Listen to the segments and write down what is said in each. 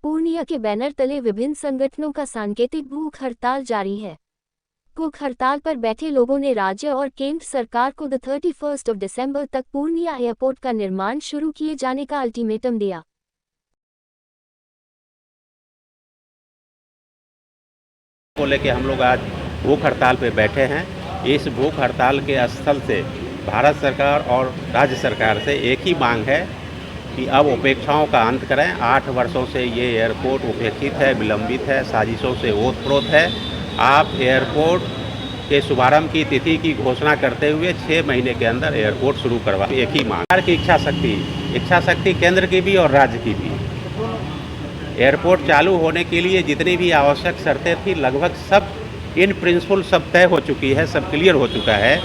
पूर्णिया के बैनर तले विभिन्न संगठनों का सांकेतिक भूख हड़ताल जारी है। भूख हड़ताल पर बैठे लोगों ने राज्य और केंद्र सरकार को 31 दिसंबर तक पूर्णिया एयरपोर्ट का निर्माण शुरू किए जाने का अल्टीमेटम दिया। को लेके हम लोग आज भूख हड़ताल पे बैठे हैं। इस भूख हड़ताल के स्थल से भारत सरकार और राज्य सरकार से एक ही मांग है कि अब उपेक्षाओं का अंत करें। 8 वर्षों से ये एयरपोर्ट उपेक्षित है, विलंबित है, साजिशों से ओत-प्रोत है। आप एयरपोर्ट के शुभारंभ की तिथि की घोषणा करते हुए 6 महीने के अंदर एयरपोर्ट शुरू करवा। एक ही मांग सरकार की इच्छा शक्ति केंद्र की भी और राज्य की भी। एयरपोर्ट चालू होने के लिए जितनी भी आवश्यक शर्तें थी लगभग सब इन प्रिंसिपल सब तय हो चुकी है, सब क्लियर हो चुका है।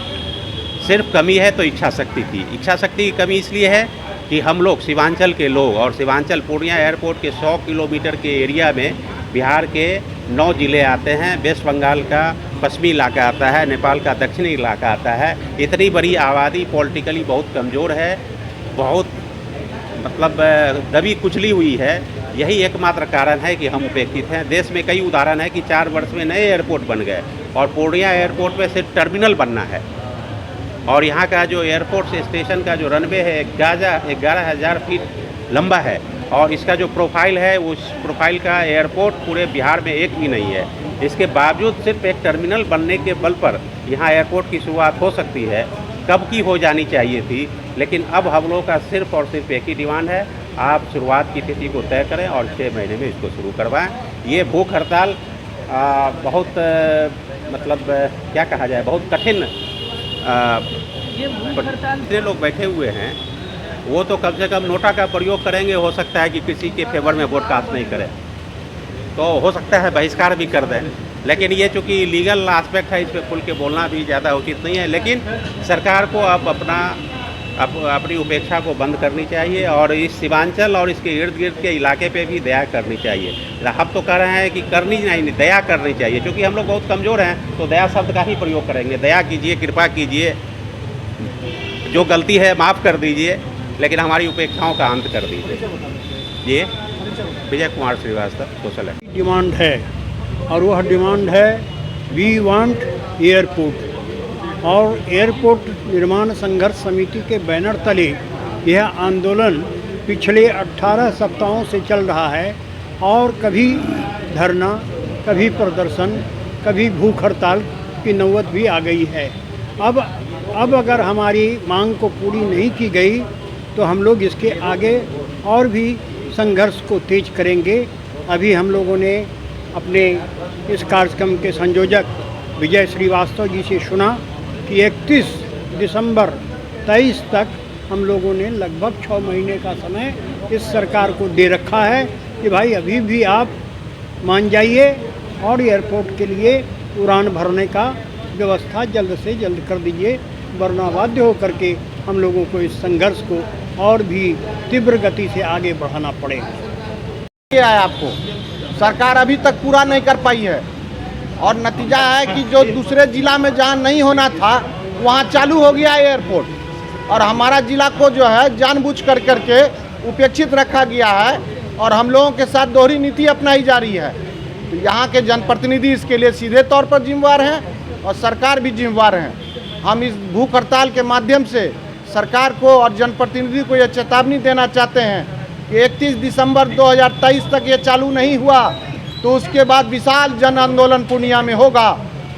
सिर्फ कमी है तो इच्छा शक्ति की। इच्छा शक्ति की कमी इसलिए है कि हम लोग सीमांचल के लोग और सीमांचल पूर्णिया एयरपोर्ट के 100 किलोमीटर के एरिया में बिहार के 9 ज़िले आते हैं, वेस्ट बंगाल का पश्चिमी इलाका आता है, नेपाल का दक्षिणी इलाका आता है। इतनी बड़ी आबादी पॉलिटिकली बहुत कमज़ोर है, बहुत मतलब दबी कुचली हुई है। यही एकमात्र कारण है कि हम उपेक्षित हैं। देश में कई उदाहरण है कि 4 वर्ष में नए एयरपोर्ट बन गए और पूर्णिया एयरपोर्ट में सिर्फ टर्मिनल बनना है। और यहाँ का जो एयरपोर्ट से स्टेशन का जो रनवे है 11,000 फीट लंबा है और इसका जो प्रोफाइल है उस प्रोफाइल का एयरपोर्ट पूरे बिहार में एक भी नहीं है। इसके बावजूद सिर्फ एक टर्मिनल बनने के बल पर यहाँ एयरपोर्ट की शुरुआत हो सकती है, कब की हो जानी चाहिए थी। लेकिन अब हम लोगों का सिर्फ और सिर्फ एक ही डिमांड है, आप शुरुआत की तिथि को तय करें और 6 महीने में इसको शुरू करवाएं। ये भूख हड़ताल बहुत मतलब क्या कहा जाए, बहुत कठिन जितने लोग बैठे हुए हैं वो तो कम से कम नोटा का प्रयोग करेंगे। हो सकता है कि किसी के फेवर में वोट कास्ट नहीं करें, तो हो सकता है बहिष्कार भी कर दें। लेकिन ये चूँकि लीगल एस्पेक्ट है, इस पर खुल के बोलना भी ज़्यादा उचित नहीं है। लेकिन सरकार को अब अपनी उपेक्षा को बंद करनी चाहिए और इस सीमांचल और इसके इर्द गिर्द के इलाके पे भी दया करनी चाहिए। हम तो कह रहे हैं कि करनी नहीं, दया करनी चाहिए। क्योंकि हम लोग बहुत कमज़ोर हैं तो दया शब्द का ही प्रयोग करेंगे। दया कीजिए, कृपा कीजिए, जो गलती है माफ़ कर दीजिए, लेकिन हमारी उपेक्षाओं का अंत कर दीजिए। ये Vijay Kumar Srivastava, social act. Demand है और वह डिमांड है वी वांट एयरपोर्ट। और एयरपोर्ट निर्माण संघर्ष समिति के बैनर तले यह आंदोलन पिछले 18 सप्ताहों से चल रहा है और कभी धरना, कभी प्रदर्शन, कभी भूख हड़ताल की नौबत भी आ गई है। अब अगर हमारी मांग को पूरी नहीं की गई तो हम लोग इसके आगे और भी संघर्ष को तेज करेंगे। अभी हम लोगों ने अपने इस कार्यक्रम के संयोजक विजय श्रीवास्तव जी से सुना कि 31 दिसंबर 23 तक हम लोगों ने लगभग 6 महीने का समय इस सरकार को दे रखा है कि भाई अभी भी आप मान जाइए और एयरपोर्ट के लिए उड़ान भरने का व्यवस्था जल्द से जल्द कर दीजिए, वरना बाध्य होकर के हम लोगों को इस संघर्ष को और भी तीव्र गति से आगे बढ़ाना पड़ेगा। ये है आपको सरकार अभी तक पूरा नहीं कर पाई है और नतीजा है कि जो दूसरे जिला में जहाँ नहीं होना था वहाँ चालू हो गया एयरपोर्ट और हमारा जिला को जो है जानबूझ कर करके उपेक्षित रखा गया है और हम लोगों के साथ दोहरी नीति अपनाई जा रही है। तो यहाँ के जनप्रतिनिधि इसके लिए सीधे तौर पर जिम्मेवार हैं और सरकार भी जिम्मेवार हैं। हम इस भूख हड़ताल के माध्यम से सरकार को और जनप्रतिनिधि को यह चेतावनी देना चाहते हैं कि 31 दिसंबर 2023 तक ये चालू नहीं हुआ तो उसके बाद विशाल जन आंदोलन पूर्णिया में होगा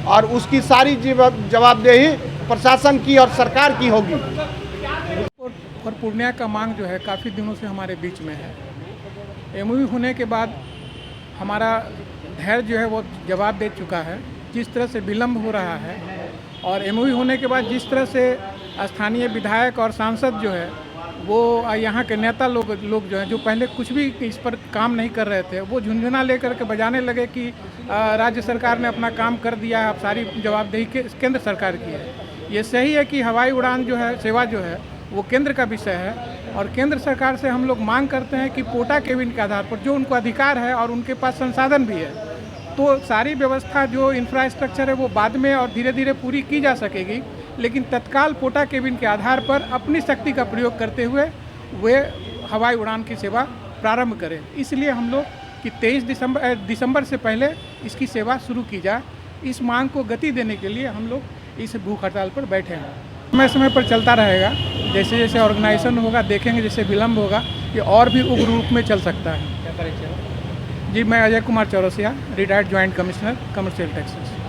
और उसकी सारी जवाबदेही प्रशासन की और सरकार की होगी। और पूर्णिया का मांग जो है काफ़ी दिनों से हमारे बीच में है। एमओयू होने के बाद हमारा धैर्य जो है वो जवाब दे चुका है। जिस तरह से विलम्ब हो रहा है और एमओयू होने के बाद जिस तरह से स्थानीय विधायक और सांसद जो है वो यहाँ के नेता लोग जो हैं जो पहले कुछ भी इस पर काम नहीं कर रहे थे वो झुंझुना लेकर के बजाने लगे कि राज्य सरकार ने अपना काम कर दिया है, अब सारी जवाबदेही केंद्र सरकार की है। ये सही है कि हवाई उड़ान जो है सेवा जो है वो केंद्र का विषय है और केंद्र सरकार से हम लोग मांग करते हैं कि कोटा केबिन के आधार पर जो उनको अधिकार है और उनके पास संसाधन भी है तो सारी व्यवस्था जो इंफ्रास्ट्रक्चर है वो बाद में और धीरे धीरे पूरी की जा सकेगी। लेकिन तत्काल कोटा केबिन के आधार पर अपनी शक्ति का प्रयोग करते हुए वे हवाई उड़ान की सेवा प्रारंभ करें। इसलिए हम लोग कि 23 दिसंबर से पहले इसकी सेवा शुरू की जाए। इस मांग को गति देने के लिए हम लोग इस भूख हड़ताल पर बैठे हैं। समय समय पर चलता रहेगा, जैसे जैसे ऑर्गेनाइजेशन होगा देखेंगे, जैसे विलम्ब होगा ये और भी उग्र रूप में चल सकता है। जी, मैं Ajay Kumar Chaurasia, retired joint commissioner commercial taxes.